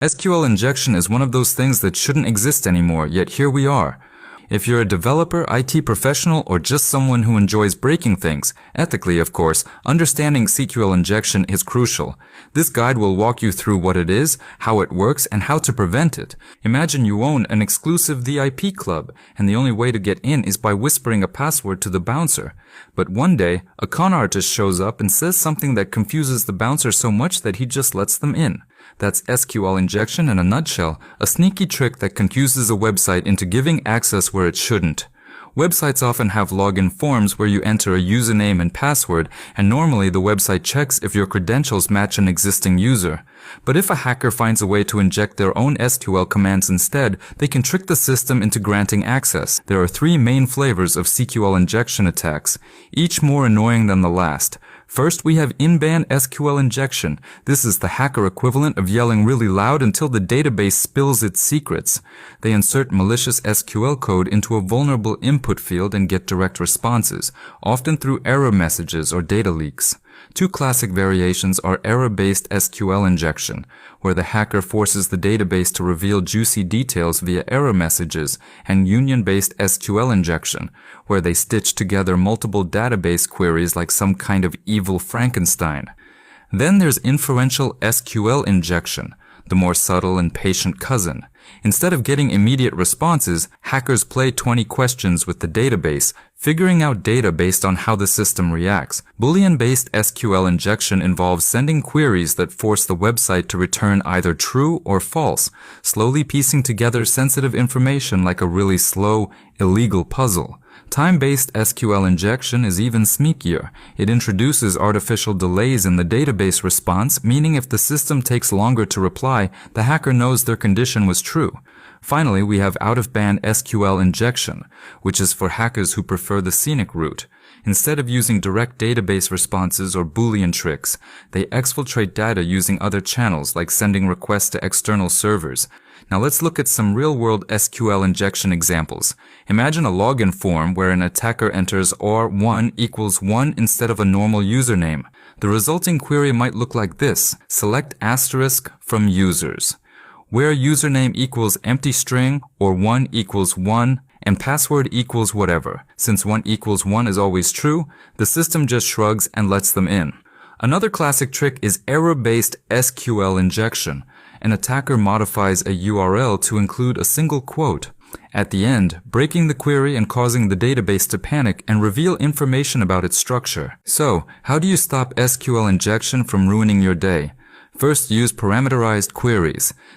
SQL injection is one of those things that shouldn't exist anymore, yet here we are. If you're a developer, IT professional, or just someone who enjoys breaking things, ethically of course, understanding SQL injection is crucial. This guide will walk you through what it is, how it works, and how to prevent it. Imagine you own an exclusive VIP club, and the only way to get in is by whispering a password to the bouncer. But one day, a con artist shows up and says something that confuses the bouncer so much that he just lets them in. That's SQL injection in a nutshell, a sneaky trick that confuses a website into giving access where it shouldn't. Websites often have login forms where you enter a username and password, and normally the website checks if your credentials match an existing user. But if a hacker finds a way to inject their own SQL commands instead, they can trick the system into granting access. There are three main flavors of SQL injection attacks, each more annoying than the last. First, we have in-band SQL injection. This is the hacker equivalent of yelling really loud until the database spills its secrets. They insert malicious SQL code into a vulnerable input field and get direct responses, often through error messages or data leaks. Two classic variations are error-based SQL injection, where the hacker forces the database to reveal juicy details via error messages, and union-based SQL injection, where they stitch together multiple database queries like some kind of evil Frankenstein. Then there's inferential SQL injection, the more subtle and patient cousin. Instead of getting immediate responses, hackers play 20 questions with the database, figuring out data based on how the system reacts. Boolean-based SQL injection involves sending queries that force the website to return either true or false, slowly piecing together sensitive information like a really slow, illegal puzzle. Time-based SQL injection is even sneakier. It introduces artificial delays in the database response, meaning if the system takes longer to reply, the hacker knows their condition was true. Finally, we have out-of-band SQL injection, which is for hackers who prefer the scenic route. Instead of using direct database responses or Boolean tricks, they exfiltrate data using other channels like sending requests to external servers. Now let's look at some real-world SQL injection examples. Imagine a login form where an attacker enters or1 equals 1 instead of a normal username. The resulting query might look like this: select asterisk from users, where username equals empty string or 1 equals 1 and password equals whatever. Since 1 equals 1 is always true, the system just shrugs and lets them in. Another classic trick is error-based SQL injection. An attacker modifies a URL to include a single quote at the end, breaking the query and causing the database to panic and reveal information about its structure. So, how do you stop SQL injection from ruining your day? First, use parameterized queries.